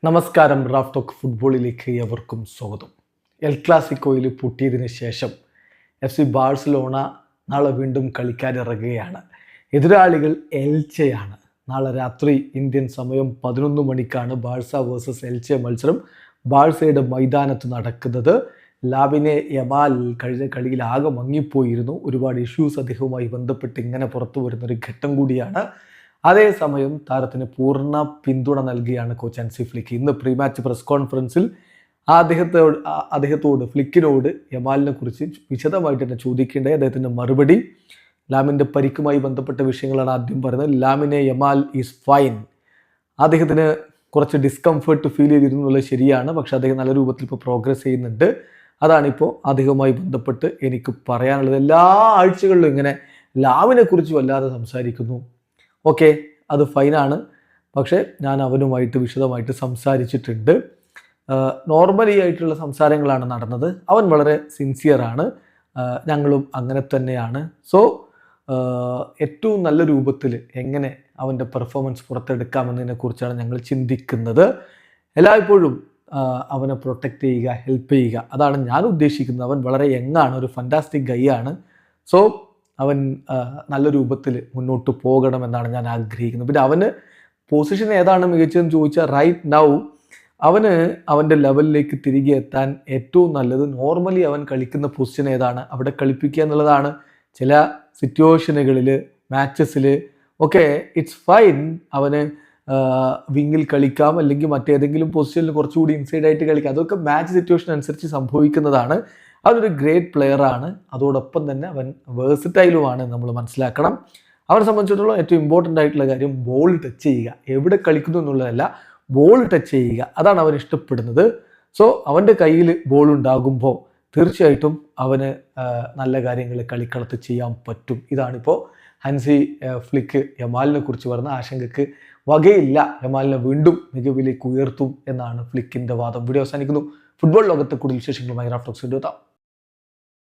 നമസ്കാരം. Raf talk ഫുട്ബോളിലേക്ക് എവർക്കും സ്വാഗതം. എൽ ക്ലാസിക്കോയിൽ പൊട്ടിയതിന് ശേഷം FC ബാഴ്സലോണ നാളെ വീണ്ടും കളിക്കാനിറങ്ങുകയാണ്. എതിരാളികൾ എൽച്ചെയാണ്. നാളെ രാത്രി ഇന്ത്യൻ സമയം 11 മണിക്കാണ് ബാഴ്സ വേഴ്സസ് എൽച്ചെ മത്സരം ബാഴ്സയുടെ മൈതാനത്ത് നടക്കുന്നത്. ലാമിനെ യമാൽ കഴിഞ്ഞ കളിയിൽ ആകെ മങ്ങിപ്പോയിരുന്നു. ഒരുപാട് ഇഷ്യൂസ് അദ്ദേഹവുമായി ബന്ധപ്പെട്ട് ഇങ്ങനെ പുറത്തു വരുന്നൊരു ഘട്ടം കൂടിയാണ്. അതേസമയം താരത്തിന് പൂർണ്ണ പിന്തുണ നൽകിയാണ് കോച്ച് ഹാൻസി ഫ്ലിക്ക്. ഇന്ന് പ്രീ മാച്ച് പ്രസ് കോൺഫറൻസിൽ അദ്ദേഹത്തോട് ഫ്ലിക്കിനോട് യമാലിനെ കുറിച്ച് വിശദമായിട്ട് തന്നെ ചോദിക്കേണ്ടത്. അദ്ദേഹത്തിൻ്റെ മറുപടി ലാമിൻ്റെ പരിക്കുമായി ബന്ധപ്പെട്ട വിഷയങ്ങളാണ് ആദ്യം പറയുന്നത്. ലാമിനെ യമാൽ ഈസ് ഫൈൻ. അദ്ദേഹത്തിന് കുറച്ച് ഡിസ്കംഫേർട്ട് ഫീൽ ചെയ്തിരുന്നു എന്നുള്ളത് ശരിയാണ്. പക്ഷെ അദ്ദേഹം നല്ല രൂപത്തിൽ ഇപ്പോൾ പ്രോഗ്രസ് ചെയ്യുന്നുണ്ട്. അതാണിപ്പോൾ അദ്ദേഹവുമായി ബന്ധപ്പെട്ട് എനിക്ക് പറയാനുള്ളത്. എല്ലാ ആഴ്ചകളിലും ഇങ്ങനെ ലാമിനെ കുറിച്ച് വല്ലാതെ സംസാരിക്കുന്നു. ഓക്കെ, അത് ഫൈനാണ്. പക്ഷേ ഞാൻ അവനുമായിട്ട് വിശദമായിട്ട് സംസാരിച്ചിട്ടുണ്ട്. നോർമലി ആയിട്ടുള്ള സംസാരങ്ങളാണ് നടന്നത്. അവൻ വളരെ സിൻസിയറാണ്. ഞങ്ങളും അങ്ങനെ തന്നെയാണ്. സോ ഏറ്റവും നല്ല രൂപത്തിൽ എങ്ങനെ അവൻ്റെ പെർഫോമൻസ് പുറത്തെടുക്കാമെന്നതിനെ കുറിച്ചാണ് ഞങ്ങൾ ചിന്തിക്കുന്നത്. എല്ലായ്പ്പോഴും അവനെ പ്രൊട്ടക്റ്റ് ചെയ്യുക, ഹെൽപ്പ് ചെയ്യുക, അതാണ് ഞാൻ ഉദ്ദേശിക്കുന്നത്. അവൻ വളരെ യങ്ങാണ്, ഒരു ഫാന്റാസ്റ്റിക് ഗൈ ആണ്. സോ അവൻ നല്ല രൂപത്തിൽ മുന്നോട്ട് പോകണമെന്നാണ് ഞാൻ ആഗ്രഹിക്കുന്നത്. പിന്നെ അവന് പൊസിഷൻ ഏതാണ് മികച്ചതെന്ന് ചോദിച്ചാൽ റൈറ്റ് നൗ അവന് അവൻ്റെ ലെവലിലേക്ക് തിരികെ എത്താൻ ഏറ്റവും നല്ലത് നോർമലി അവൻ കളിക്കുന്ന പൊസിഷൻ ഏതാണ് അവിടെ കളിപ്പിക്കുക എന്നുള്ളതാണ്. ചില സിറ്റുവേഷനുകളിൽ മാച്ചസിൽ ഒക്കെ ഇറ്റ്സ് ഫൈൻ അവന് വിങ്ങിൽ കളിക്കാം, അല്ലെങ്കിൽ മറ്റേതെങ്കിലും പൊസിഷനിൽ കുറച്ചുകൂടി ഇൻസൈഡായിട്ട് കളിക്കാം. അതൊക്കെ മാച്ച് സിറ്റുവേഷൻ അനുസരിച്ച് സംഭവിക്കുന്നതാണ്. അവനൊരു ഗ്രേറ്റ് പ്ലെയറാണ്. അതോടൊപ്പം തന്നെ അവൻ വേഴ്സറ്റൈലുമാണ് നമ്മൾ മനസ്സിലാക്കണം. അവനെ സംബന്ധിച്ചിടത്തോളം ഏറ്റവും ഇമ്പോർട്ടൻ്റ് ആയിട്ടുള്ള കാര്യം ബോൾ ടച്ച് ചെയ്യുക. എവിടെ കളിക്കുന്നു എന്നുള്ളതല്ല, ബോൾ ടച്ച് ചെയ്യുക. അതാണ് അവൻ ഇഷ്ടപ്പെടുന്നത്. സോ അവൻ്റെ കയ്യിൽ ബോൾ ഉണ്ടാകുമ്പോൾ തീർച്ചയായിട്ടും അവന് നല്ല കാര്യങ്ങൾ കളിക്കളത്ത് ചെയ്യാൻ പറ്റും. ഇതാണിപ്പോൾ ഹാൻസി ഫ്ലിക്ക് യമാലിനെ കുറിച്ച് പറഞ്ഞ ആശങ്കയ്ക്ക് വകയില്ല. യമാലിനെ വീണ്ടും മികവിലേക്ക് ഉയർത്തും എന്നാണ് ഫ്ലിക്കിൻ്റെ വാദം. വീഡിയോ അവസാനിക്കുന്നു. ഫുട്ബോൾ ലോകത്തെ കൂടുതൽ വിശേഷങ്ങളുമായി റാഫ് ടോക്സ് എത്താം.